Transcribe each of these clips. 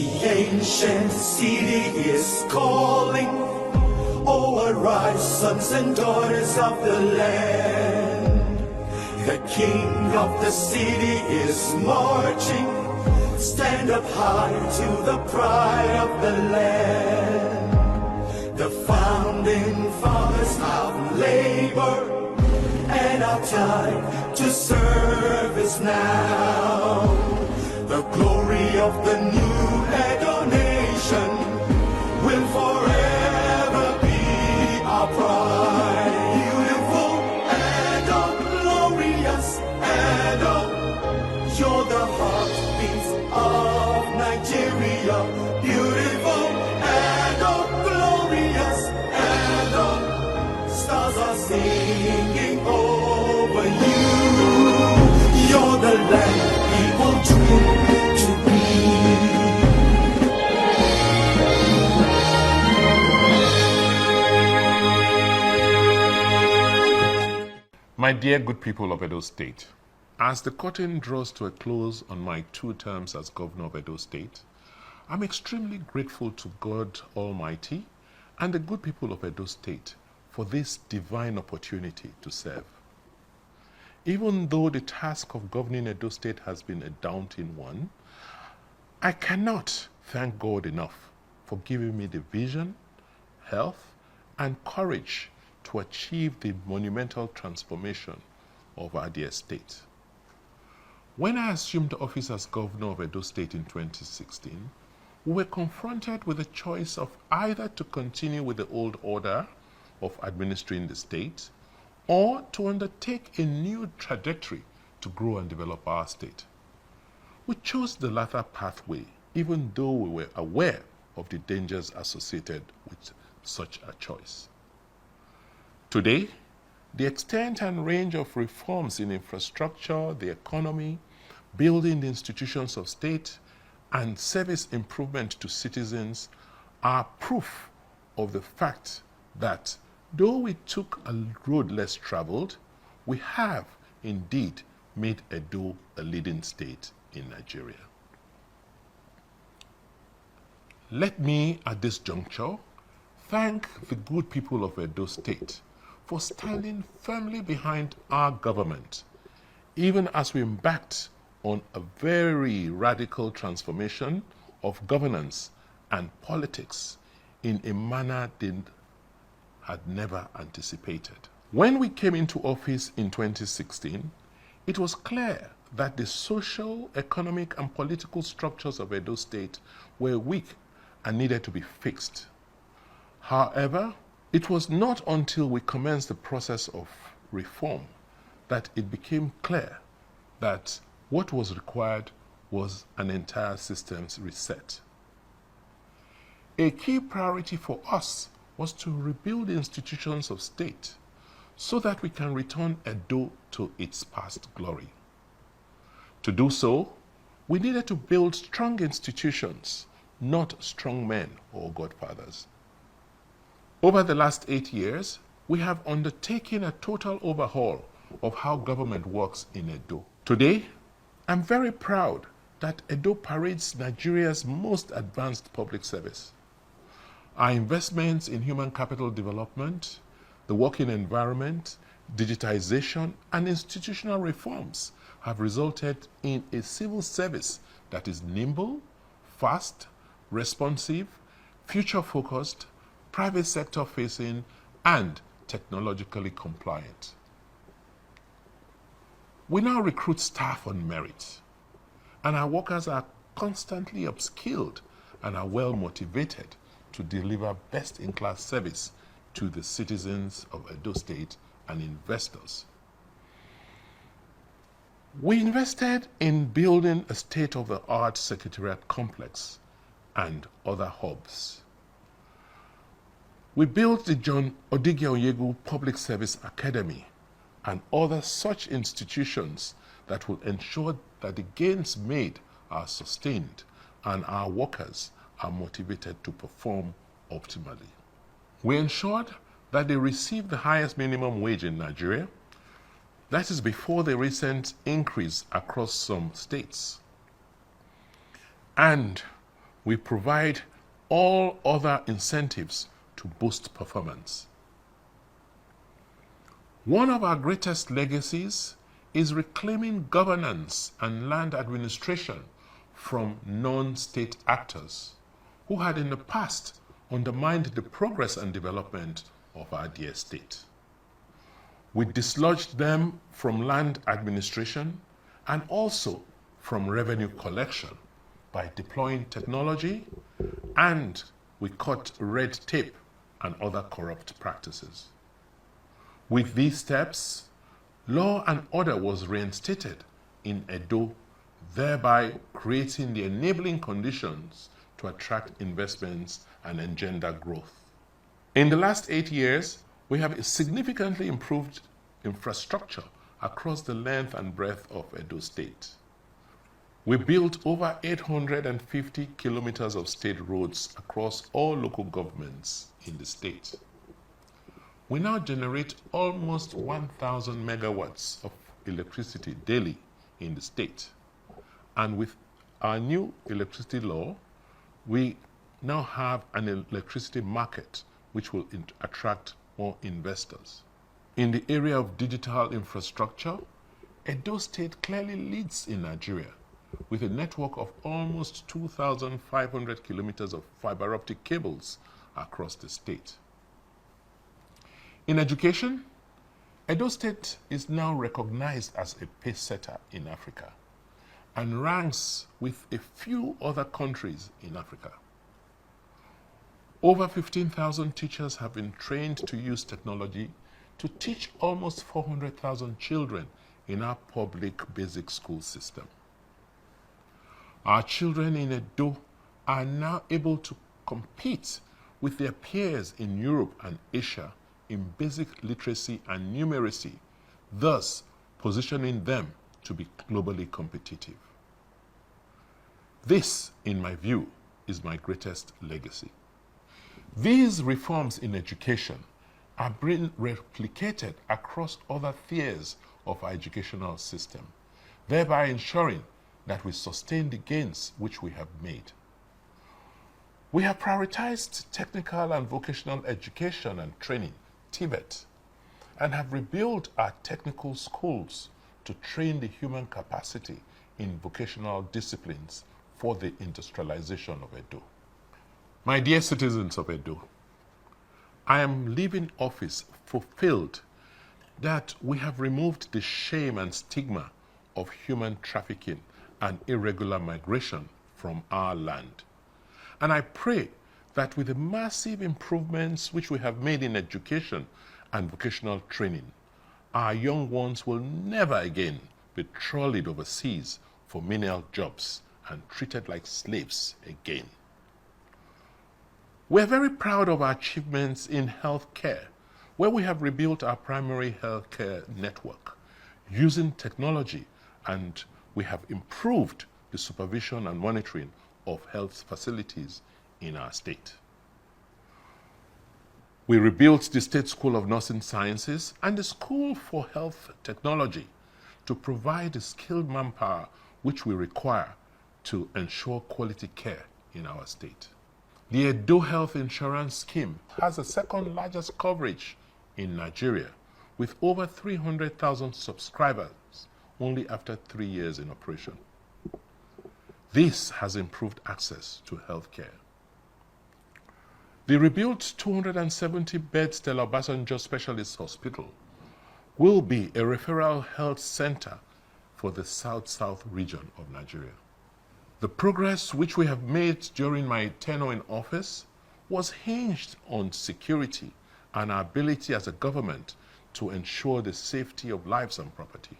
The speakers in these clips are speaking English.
The ancient city is calling. Oh, arise, sons and daughters of the land. The king of the city is marching. Stand up high to the pride of the land. The founding fathers have labored, and our time to serve is now. The glory of the new Edo nation will forever be our pride. Beautiful Edo, glorious Edo, you're the heartbeat of Nigeria. Beautiful Edo, glorious Edo, stars are singing over you. You're the land people dream to be. My dear good people of Edo State, as the curtain draws to a close on my 2 terms as governor of Edo State, I'm extremely grateful to God Almighty and the good people of Edo State for this divine opportunity to serve. Even though the task of governing Edo State has been a daunting one, I cannot thank God enough for giving me the vision, health, and courage to achieve the monumental transformation of our dear state. When I assumed office as governor of Edo State in 2016, we were confronted with a choice of either to continue with the old order of administering the state or to undertake a new trajectory to grow and develop our state. We chose the latter pathway, even though we were aware of the dangers associated with such a choice. Today, the extent and range of reforms in infrastructure, the economy, building the institutions of state, and service improvement to citizens are proof of the fact that though we took a road less traveled, we have indeed made Edo a leading state in Nigeria. Let me, at this juncture, thank the good people of Edo State for standing firmly behind our government, even as we embarked on a very radical transformation of governance and politics in a manner they had never anticipated. When we came into office in 2016, it was clear that the social, economic, and political structures of Edo State were weak and needed to be fixed. However, it was not until we commenced the process of reform that it became clear that what was required was an entire systems reset. A key priority for us was to rebuild the institutions of state so that we can return Edo to its past glory. To do so, we needed to build strong institutions, not strong men or godfathers. Over the last 8 years, we have undertaken a total overhaul of how government works in Edo. Today, I'm very proud that Edo parades Nigeria's most advanced public service. Our investments in human capital development, the working environment, digitization, and institutional reforms have resulted in a civil service that is nimble, fast, responsive, future-focused, private sector facing, and technologically compliant. We now recruit staff on merit, and our workers are constantly upskilled and are well motivated to deliver best-in-class service to the citizens of Edo State and investors. We invested in building a state-of-the-art secretariat complex and other hubs. We built the John Odigie Public Service Academy and other such institutions that will ensure that the gains made are sustained and our workers are motivated to perform optimally. We ensured that they receive the highest minimum wage in Nigeria. That is before the recent increase across some states. And We provide all other incentives to boost performance. One of our greatest legacies is reclaiming governance and land administration from non-state actors who had in the past undermined the progress and development of our dear state. We dislodged them from land administration and also from revenue collection by deploying technology, and we cut red tape and other corrupt practices. With these steps, law and order was reinstated in Edo, thereby creating the enabling conditions to attract investments and engender growth. In the last 8 years, we have significantly improved infrastructure across the length and breadth of Edo State. We built over 850 kilometers of state roads across all local governments in the state. We now generate almost 1,000 megawatts of electricity daily in the state. And with our new electricity law, we now have an electricity market which will attract more investors. In the area of digital infrastructure, Edo State clearly leads in Nigeria with a network of almost 2,500 kilometers of fiber optic cables across the state. In education, Edo State is now recognized as a pace setter in Africa and ranks with a few other countries in Africa. Over 15,000 teachers have been trained to use technology to teach almost 400,000 children in our public basic school system. Our children in Edo are now able to compete with their peers in Europe and Asia in basic literacy and numeracy, thus positioning them to be globally competitive. This, in my view, is my greatest legacy. These reforms in education are being replicated across other spheres of our educational system, thereby ensuring that we sustain the gains which we have made. We have prioritized technical and vocational education and training, TVET, and have rebuilt our technical schools to train the human capacity in vocational disciplines for the industrialization of Edo. My dear citizens of Edo, I am leaving office fulfilled that we have removed the shame and stigma of human trafficking and irregular migration from our land. And I pray that with the massive improvements which we have made in education and vocational training, our young ones will never again be trolleyed overseas for menial jobs and treated like slaves again. We are very proud of our achievements in healthcare, where we have rebuilt our primary healthcare network using technology, and we have improved the supervision and monitoring of health facilities in our state. We rebuilt the State School of Nursing Sciences and the School for Health Technology to provide the skilled manpower which we require to ensure quality care in our state. The Edo Health Insurance Scheme has the second largest coverage in Nigeria, with over 300,000 subscribers only after 3 years in operation. This has improved access to healthcare. The rebuilt 270-bed Stella Obasanjo Specialist Hospital will be a referral health center for the South-South region of Nigeria. The progress which we have made during my tenure in office was hinged on security and our ability as a government to ensure the safety of lives and property.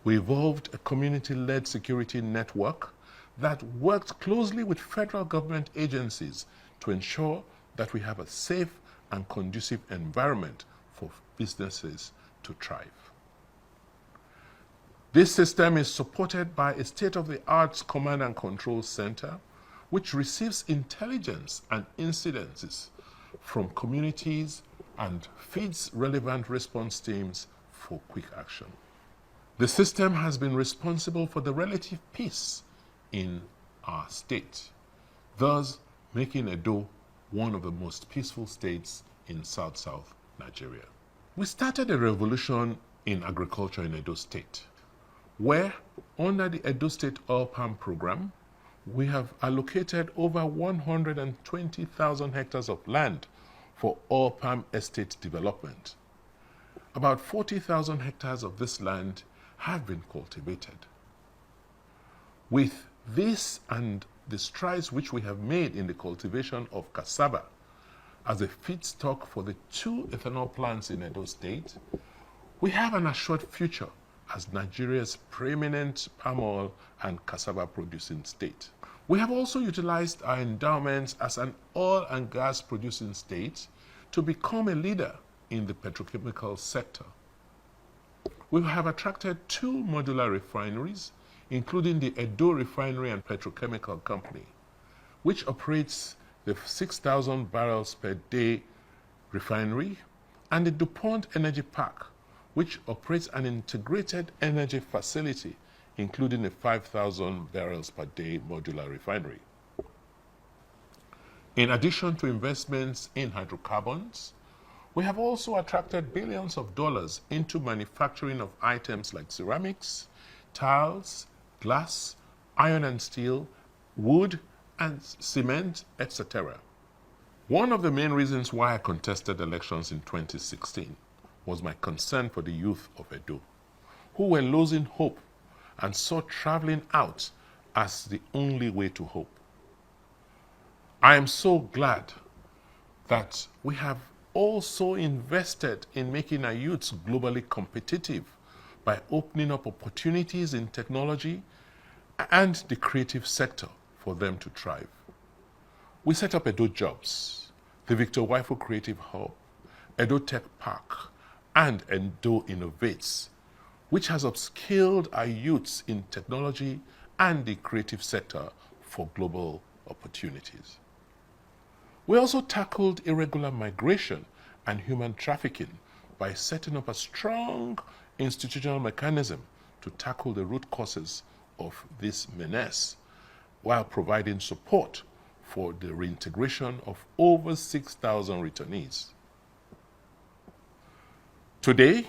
We evolved a community-led security network that worked closely with federal government agencies to ensure that we have a safe and conducive environment for businesses to thrive. This system is supported by a state-of-the-art command and control center, which receives intelligence and incidences from communities and feeds relevant response teams for quick action. The system has been responsible for the relative peace in our state, thus making Edo one of the most peaceful states in South Nigeria. We started a revolution in agriculture in Edo State, where under the Edo State Oil Palm Program, we have allocated over 120,000 hectares of land for oil palm estate development. About 40,000 hectares of this land have been cultivated. With this and the strides which we have made in the cultivation of cassava as a feedstock for the 2 ethanol plants in Edo State, we have an assured future as Nigeria's preeminent palm oil and cassava producing state. We have also utilized our endowments as an oil and gas producing state to become a leader in the petrochemical sector. We have attracted 2 modular refineries, including the Edo Refinery and Petrochemical Company, which operates the 6,000 barrels per day refinery, and the DuPont Energy Park, which operates an integrated energy facility, including a 5,000 barrels per day modular refinery. In addition to investments in hydrocarbons, we have also attracted billions of dollars into manufacturing of items like ceramics, tiles, glass, iron and steel, wood, and cement, etc. One of the main reasons why I contested elections in 2016 was my concern for the youth of Edo, who were losing hope and saw traveling out as the only way to hope. I am so glad that we have also invested in making our youths globally competitive by opening up opportunities in technology and the creative sector for them to thrive. We set up Edo Jobs, the Victor Waifu Creative Hub, Edo Tech Park, and Edo Innovates, which has upskilled our youths in technology and the creative sector for global opportunities. We also tackled irregular migration and human trafficking by setting up a strong institutional mechanism to tackle the root causes of this menace, while providing support for the reintegration of over 6,000 returnees. Today,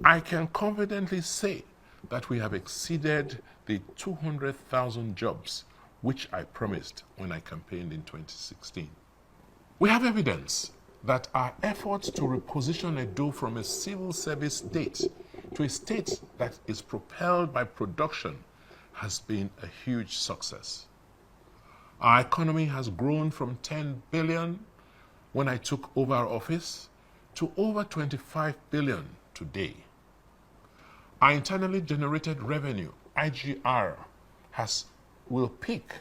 I can confidently say that we have exceeded the 200,000 jobs which I promised when I campaigned in 2016. We have evidence that our efforts to reposition Edo from a civil service state to a state that is propelled by production has been a huge success. Our economy has grown from 10 billion when I took over office to over 25 billion today. Our internally generated revenue, IGR, will peak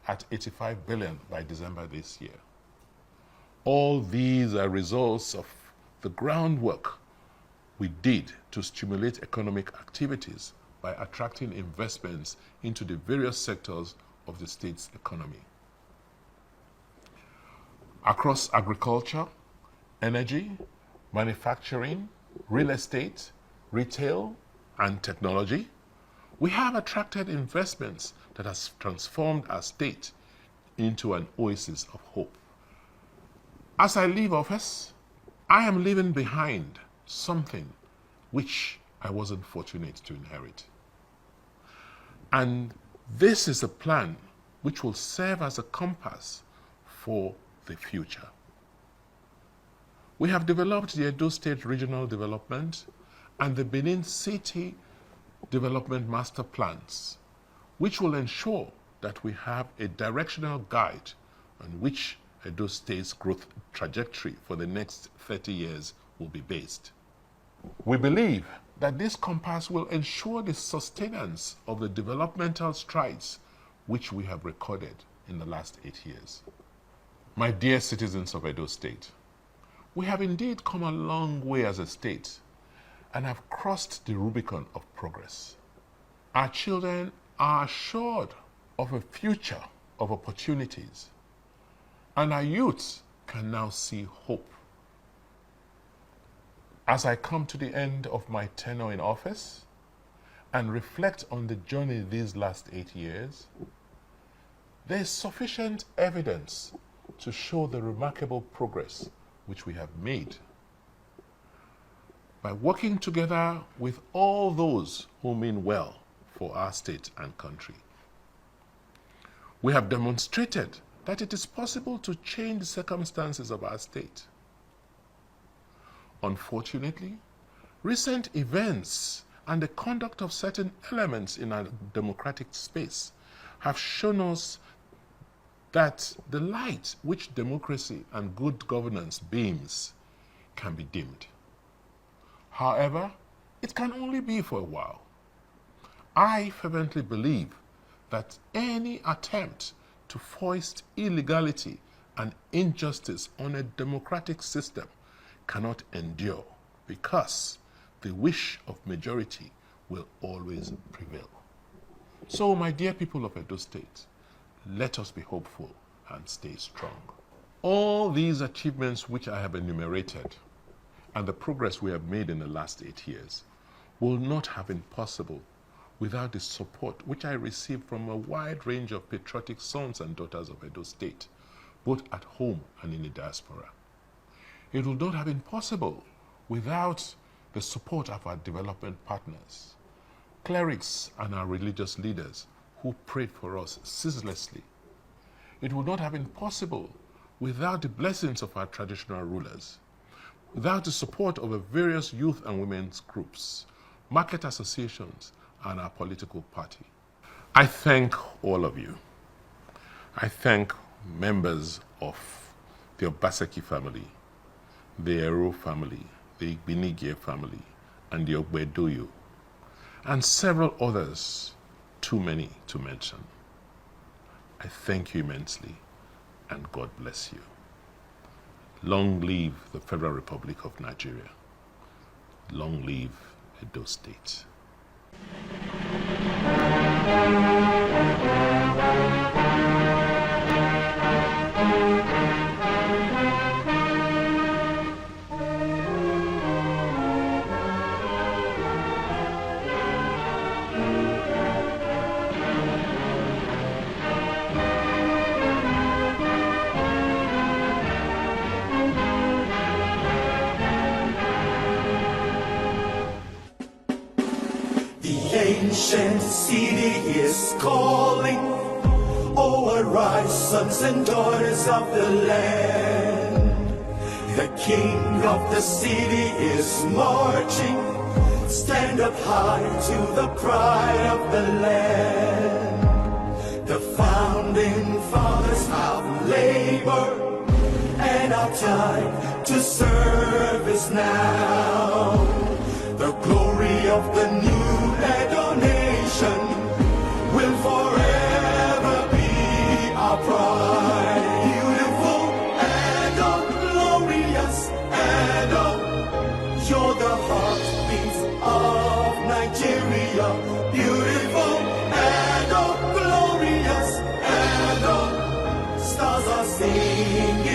at 85 billion by December this year. All these are results of the groundwork we did to stimulate economic activities by attracting investments into the various sectors of the state's economy. Across agriculture, energy, manufacturing, real estate, retail, and technology, we have attracted investments that has transformed our state into an oasis of hope. As I leave office, I am leaving behind something which I wasn't fortunate to inherit. And this is a plan which will serve as a compass for the future. We have developed the Edo State Regional Development and the Benin City Development Master Plans, which will ensure that we have a directional guide on which Edo State's growth trajectory for the next 30 years will be based. We believe that this compass will ensure the sustenance of the developmental strides which we have recorded in the last 8 years. My dear citizens of Edo State, we have indeed come a long way as a state and have crossed the Rubicon of progress. Our children are assured of a future of opportunities, and our youths can now see hope. As I come to the end of my tenure in office and reflect on the journey these last 8 years, there is sufficient evidence to show the remarkable progress which we have made. By working together with all those who mean well for our state and country, we have demonstrated that it is possible to change the circumstances of our state. Unfortunately, recent events and the conduct of certain elements in our democratic space have shown us that the light which democracy and good governance beams can be dimmed. However, it can only be for a while. I fervently believe that any attempt to foist illegality and injustice on a democratic system cannot endure, because the wish of majority will always prevail. So, my dear people of Edo State, let us be hopeful and stay strong. All these achievements which I have enumerated and the progress we have made in the last 8 years will not have been possible without the support which I received from a wide range of patriotic sons and daughters of Edo State, both at home and in the diaspora. It would not have been possible without the support of our development partners, clerics and our religious leaders who prayed for us ceaselessly. It would not have been possible without the blessings of our traditional rulers, without the support of the various youth and women's groups, market associations, and our political party. I thank all of you. I thank members of the Obaski family, the Ero family, the Igbinigie family, and the Ogbedoyo, and several others, too many to mention. I thank you immensely, and God bless you. Long live the Federal Republic of Nigeria. Long live Edo State. Ancient city is calling. Oh, arise, sons and daughters of the land. The king of the city is marching. Stand up high to the pride of the land. The founding fathers have labored, and our time to serve is now. The glory of the new Edo nation will forever be our pride. Beautiful Edo, glorious Edo, you're the heartbeat of Nigeria. Beautiful Edo, glorious Edo, stars are singing.